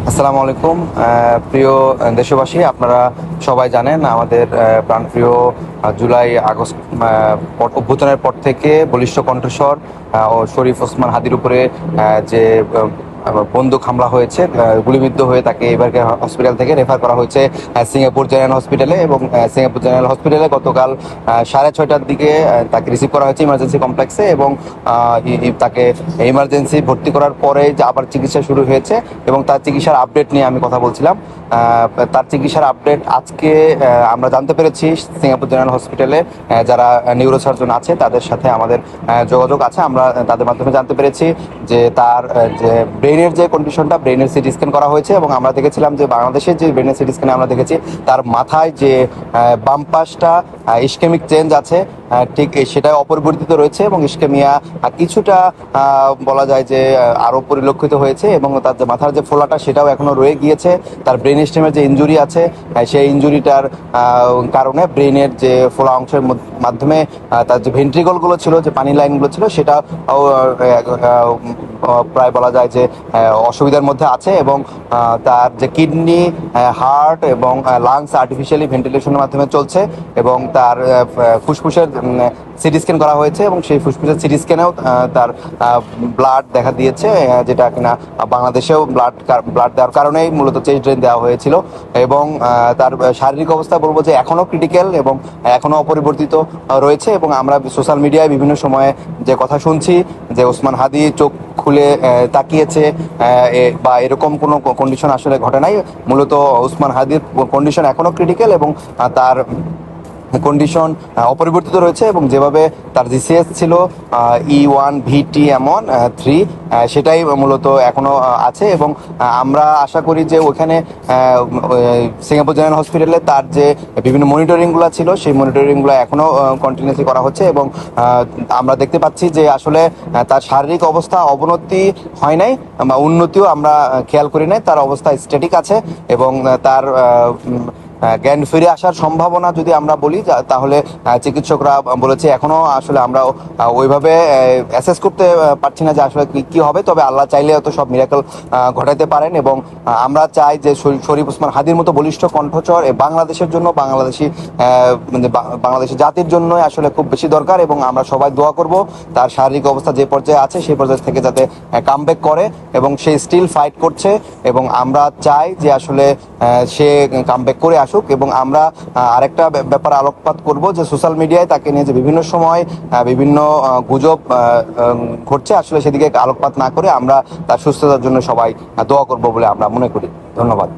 আসসালামু আলাইকুম। প্রিয় দেশবাসী, আপনারা সবাই জানেন আমাদের প্রাণপ্রিয় জুলাই আগস্ট অভ্যুত্থানের পর থেকে বলিষ্ঠ কণ্ঠস্বর ও শরীফ ওসমান হাদির উপরে যে বন্দুক হামলা হয়েছে, গুলিবিদ্ধ হয়ে তাকে এবারকে হসপিটাল থেকে রেফার করা হয়েছে সিঙ্গাপুর জেনারেল হসপিটালে। এবং সিঙ্গাপুর জেনারেল হসপিটালে গতকাল 6:30টার দিকে তাকে রিসিভ করা হয়েছে ইমার্জেন্সি কমপ্লেক্সে। এবং তাকে ইমার্জেন্সি ভর্তি করার পরে যে আবার চিকিৎসা শুরু হয়েছে এবং তার চিকিৎসার আপডেট নিয়ে আমি কথা বলছিলাম। তার চিকিৎসার আপডেট আজকে আমরা জানতে পেরেছি সিঙ্গাপুর জেনারেল হসপিটালে যারা নিউরোসার্জন আছে তাদের সাথে আমাদের যোগাযোগ আছে। আমরা তাদের মাধ্যমে জানতে পেরেছি যে তার যে ব্রেনের যে কন্ডিশনটা, ব্রেনের সিটি স্ক্যান করা হয়েছে এবং আমরা দেখেছিলাম যে বাংলাদেশের যে ব্রেনের সিটি স্ক্যানে আমরা দেখেছি তার মাথায় যে বাম পাশটা ইসকেমিক চেঞ্জ আছে, ঠিক সেটা অপরিবর্তিত রয়েছে এবং ইসকেমিয়া কিছুটা বলা যায় যে আরও পরিলক্ষিত হয়েছে এবং তার যে মাথার যে ফোলাটা সেটাও এখনো রয়ে গিয়েছে। তার ব্রেন স্টেমের যে ইনজুরি আছে সেই ইনজুরিটার কারণে ব্রেনের যে ফোলা অংশের মাধ্যমে তার যে ভেন্ট্রিকলগুলো ছিল, যে পানি লাইনগুলো ছিল, সেটা প্রায় বলা যায় যে অসুবিধার মধ্যে আছে। এবং তার যে কিডনি, হার্ট এবং লাংস আর্টিফিশিয়ালি ভেন্টিলেশনের মাধ্যমে চলছে এবং তার ফুসফুসের সিটি স্ক্যান করা হয়েছে এবং সেই ফুসফুসের সিটি স্ক্যানেও তার ব্লাড দেখা দিয়েছে, যেটা কিনা বাংলাদেশেও ব্লাড দেওয়ার কারণেই মূলত চেস্ট ড্রেন দেওয়া হয়েছিল। এবং তার শারীরিক অবস্থা বলবো যে এখনও ক্রিটিক্যাল এবং এখনও অপরিবর্তিত রয়েছে। এবং আমরা সোশ্যাল মিডিয়ায় বিভিন্ন সময়ে যে কথা শুনছি যে ওসমান হাদি চোখ খুলে তাকিয়েছে বা এরকম কোনো কন্ডিশন আসলে ঘটে নাই। মূলত ওসমান হাদির কন্ডিশন এখনও ক্রিটিক্যাল এবং তার কন্ডিশন অপরিবর্তিত রয়েছে এবং যেভাবে তার জিসিএস ছিল E1VT-3, সেটাই মূলত এখনো আছে। এবং আমরা আশা করি যে ওখানে সিঙ্গাপুর জেনারেল হসপিটালে তার যে বিভিন্ন মনিটরিংগুলো ছিল সেই মনিটরিংগুলো এখনো কন্টিনিউসলি করা হচ্ছে এবং আমরা দেখতে পাচ্ছি যে আসলে তার শারীরিক অবস্থা অবনতি হয় নাই বা উন্নতিও আমরা খেয়াল করি নাই। তার অবস্থা স্ট্যাটিক আছে এবং তার জ্ঞান ফিরে আসার সম্ভাবনা যদি আমরা বলি তাহলে চিকিৎসকরা বলেছে এখনো আসলে আমরা ওইভাবে অ্যাসেস করতে পারছি না যে আসলে কি হবে। তবে আল্লাহ চাইলে তো সব মিরাকল ঘটাতে পারেন এবং আমরা চাই যে শরীফ ওসমান হাদির মতো বলিষ্ঠ কণ্ঠস্বর বাংলাদেশের জন্য, বাংলাদেশের জাতির জন্য আসলে খুব বেশি দরকার। এবং আমরা সবাই দোয়া করব তার শারীরিক অবস্থা যে পর্যায়ে আছে সেই পর্যায়ে থেকে যাতে কামব্যাক করে এবং সে স্টিল ফাইট করছে এবং আমরা চাই যে আসলে সে কামব্যাক করে আসুক। এবং আমরা আরেকটা ব্যাপার আলোকপাত করব যে সোশ্যাল মিডিয়ায় তাকে নিয়ে যে বিভিন্ন সময় বিভিন্ন গুজব ঘটছে, আসলে সেদিকে আলোকপাত না করে আমরা তার সুস্থতার জন্য সবাই দোয়া করব বলে আমরা মনে করি। ধন্যবাদ।